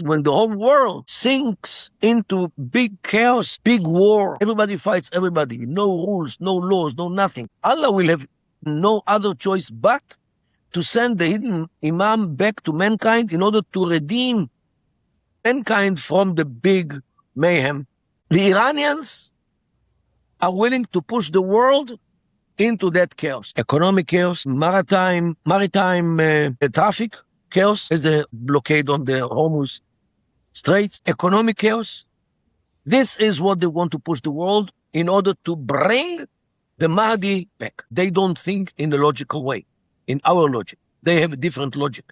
when the whole world sinks into big chaos, big war, everybody fights everybody, no rules, no laws, no nothing. Allah will have no other choice but to send the hidden Imam back to mankind in order to redeem mankind from the big mayhem. The Iranians are willing to push the world into that chaos. Economic chaos, maritime traffic chaos, as the blockade on the Hormuz Straits, economic chaos. This is what they want to push the world in order to bring the Mahdi back. They don't think in a logical way, in our logic. They have a different logic.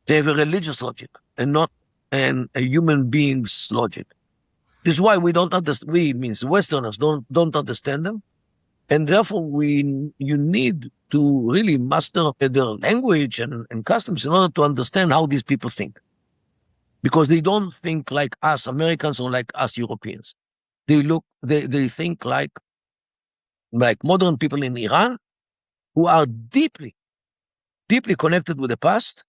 They have a religious logic and not a human being's logic. This is why we don't understand, we means Westerners don't understand them. And therefore you need to really master their language and customs in order to understand how these people think. Because they don't think like us Americans or like us Europeans. They think like modern people in Iran who are deeply connected with the past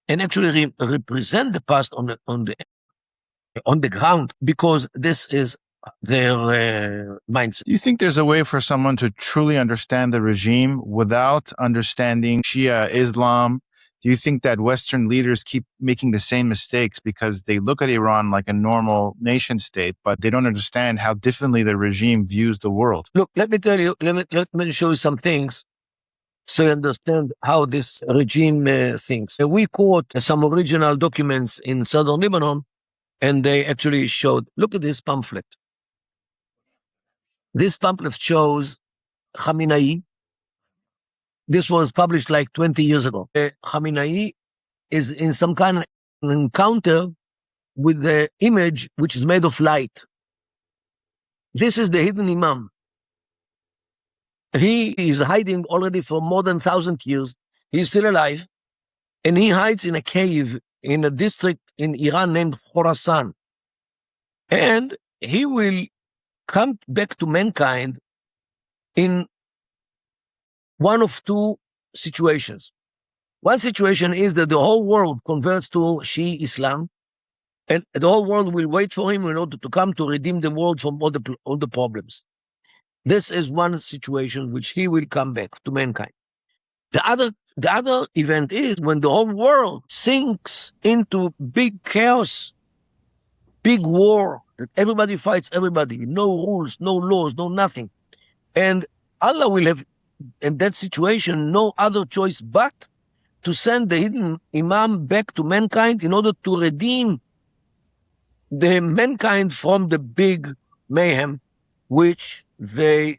and actually represent the past on the ground, because this is their mindset. Do you think there's a way for someone to truly understand the regime without understanding Shia Islam? Do you think that Western leaders keep making the same mistakes because they look at Iran like a normal nation state, but they don't understand how differently the regime views the world? Look, let me tell you, let me show you some things so you understand how this regime thinks. We quote some original documents in southern Lebanon, and they actually showed, look at this pamphlet. This pamphlet shows Khamenei. This was published like 20 years ago. Khamenei is in some kind of encounter with the image which is made of light. This is the hidden Imam. He is hiding already for more than 1,000 years. He's still alive. And he hides in a cave in a district in Iran named Khorasan. And he will come back to mankind in one of two situations. One situation is that the whole world converts to Shiite Islam, and the whole world will wait for him in order to come to redeem the world from all the problems. This is one situation which he will come back to mankind. The other event is when the whole world sinks into big chaos, big war, that everybody fights everybody, no rules, no laws, no nothing. And Allah will have, in that situation, no other choice but to send the hidden Imam back to mankind in order to redeem the mankind from the big mayhem which they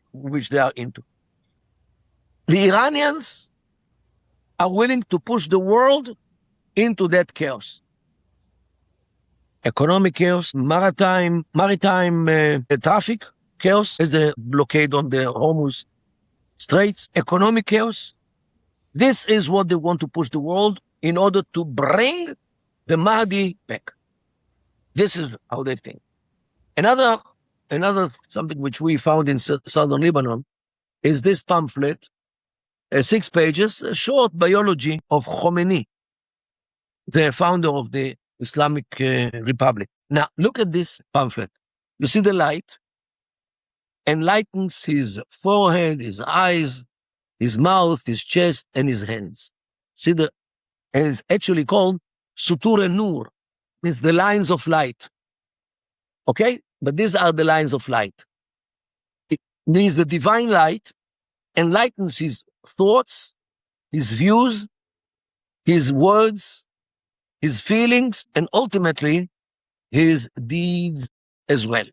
are into. The Iranians are willing to push the world into that chaos. Economic chaos, maritime traffic chaos, as the blockade on the Hormuz Straits, economic chaos. This is what they want to push the world in order to bring the Mahdi back. This is how they think. Another something which we found in southern Lebanon is this pamphlet, 6 pages, a short biology of Khamenei, the founder of the Islamic Republic. Now, look at this pamphlet. You see the light enlightens his forehead, his eyes, his mouth, his chest, and his hands. And it's actually called Sutur Nur, means the lines of light. Okay? But these are the lines of light. It means the divine light enlightens his thoughts, his views, his words, his feelings, and ultimately his deeds as well.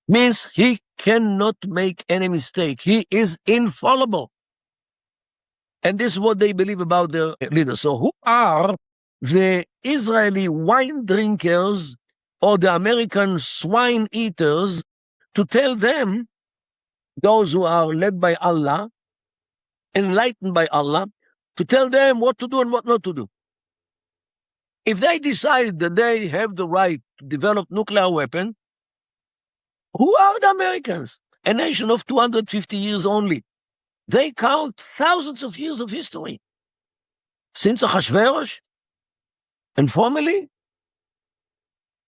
Means he cannot make any mistake. He is infallible. And this is what they believe about their leaders. So who are the Israeli wine drinkers or the American swine eaters to tell them, those who are led by Allah, enlightened by Allah, to tell them what to do and what not to do? If they decide that they have the right to develop nuclear weapon, who are the Americans? A nation of 250 years only. They count thousands of years of history. Since Ahasuerus and formerly,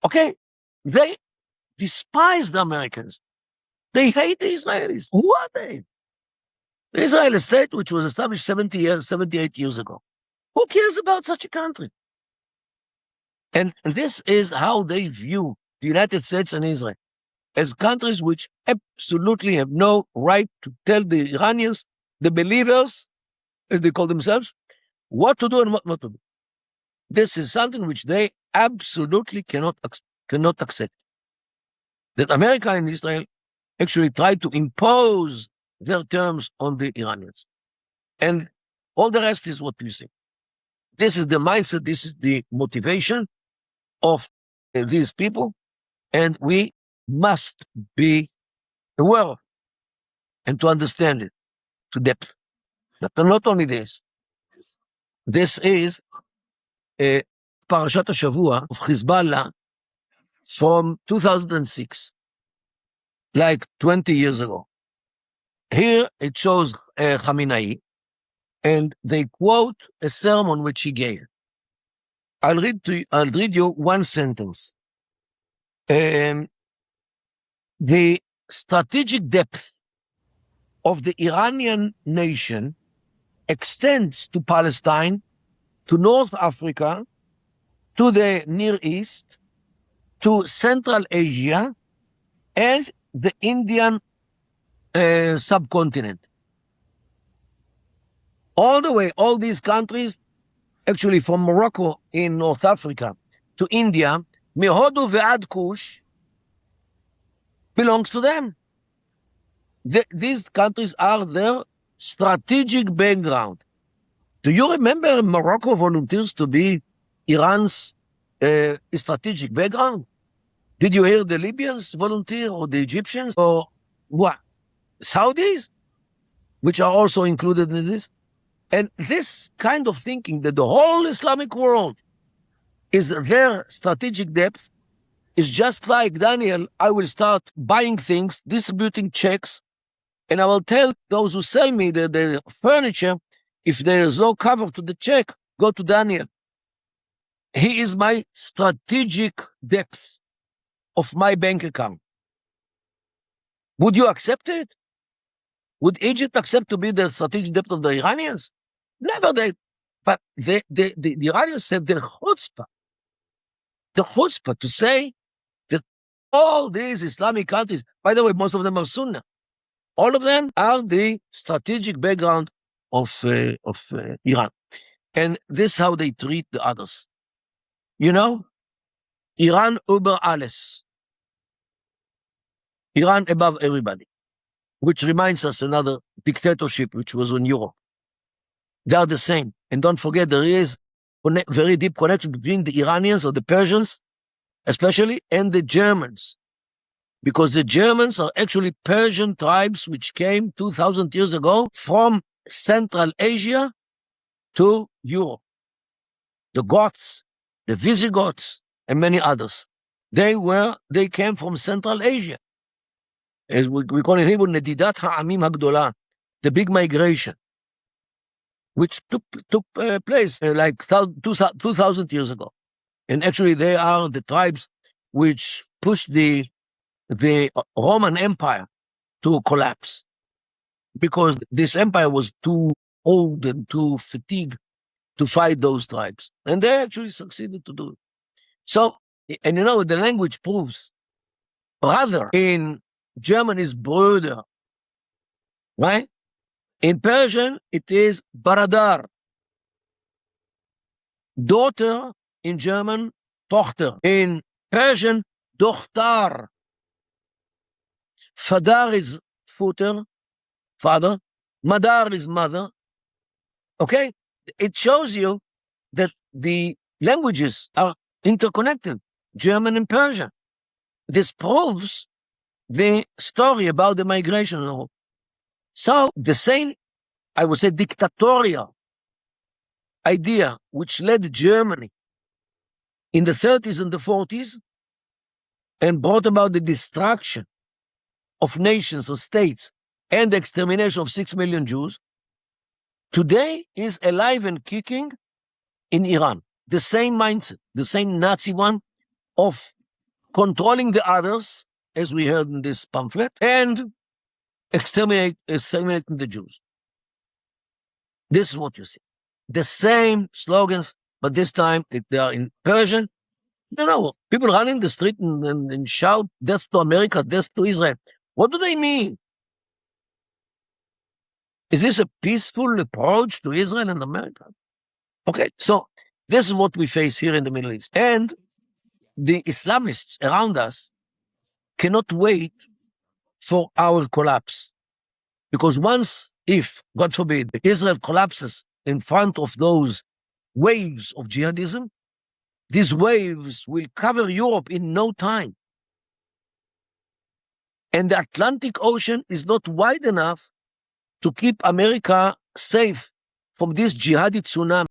Okay? They despise the Americans. They hate the Israelis. Who are they? The Israeli state, which was established 78 years ago. Who cares about such a country? And this is how they view the United States and Israel, as countries which absolutely have no right to tell the Iranians, the believers, as they call themselves, what to do and what not to do. This is something which they absolutely cannot accept. That America and Israel actually try to impose their terms on the Iranians. And all the rest is what you see. This is the mindset, this is the motivation of these people, and we must be aware of and to understand it to depth. But not only this, this is a Parashat HaShavua of Hezbollah from 2006, like 20 years ago. Here it shows Khamenei, and they quote a sermon which he gave. I'll read you one sentence. The strategic depth of the Iranian nation extends to Palestine, to North Africa, to the Near East, to Central Asia, and the Indian subcontinent. All the way, all these countries, actually from Morocco in North Africa to India, Mehodu ve'ad Kush, belongs to them. These countries are their strategic background. Do you remember Morocco volunteers to be Iran's strategic background? Did you hear the Libyans volunteer, or the Egyptians, or what? Saudis, which are also included in this? And this kind of thinking that the whole Islamic world is their strategic depth is just like, Daniel, I will start buying things, distributing checks, and I will tell those who sell me the furniture, if there is no cover to the check, go to Daniel. He is my strategic depth of my bank account. Would you accept it? Would Egypt accept to be the strategic depth of the Iranians? Never they. But the Iranians have the chutzpah to say that all these Islamic countries, by the way, most of them are Sunnah, all of them are the strategic background of Iran. And this is how they treat the others. You know, Iran über alles. Iran above everybody, which reminds us another dictatorship which was in Europe. They are the same. And don't forget, there is very deep connection between the Iranians or the Persians, especially, and the Germans. Because the Germans are actually Persian tribes which came 2,000 years ago from Central Asia to Europe. The Goths, the Visigoths, and many others. They came from Central Asia. As we call it in Hebrew, Nedidat Ha'amim Hagdolah, the big migration, which took place like 2,000 years ago. And actually they are the tribes which pushed the Roman Empire to collapse, because this empire was too old and too fatigued to fight those tribes. And they actually succeeded to do it. So, and you know, the language proves, brother in German is Bruder, right? In Persian, it is Baradar. Daughter in German, Tochter. In Persian, Dochtar. Fadar is father. Madar is mother. Okay? It shows you that the languages are interconnected, German and Persian. This proves the story about the migration and all. So the same, I would say, dictatorial idea which led Germany in the 30s and the 40s and brought about the destruction of nations or states and the extermination of 6 million Jews, today is alive and kicking in Iran. The same mindset, the same Nazi one of controlling the others, as we heard in this pamphlet, and exterminating the Jews. This is what you see. The same slogans, but this time they are in Persian. People run in the street and shout, "Death to America, death to Israel." What do they mean? Is this a peaceful approach to Israel and America? Okay, so this is what we face here in the Middle East. And the Islamists around us cannot wait for our collapse. Because once, if, God forbid, Israel collapses in front of those waves of jihadism, these waves will cover Europe in no time. And the Atlantic Ocean is not wide enough to keep America safe from this jihadi tsunami.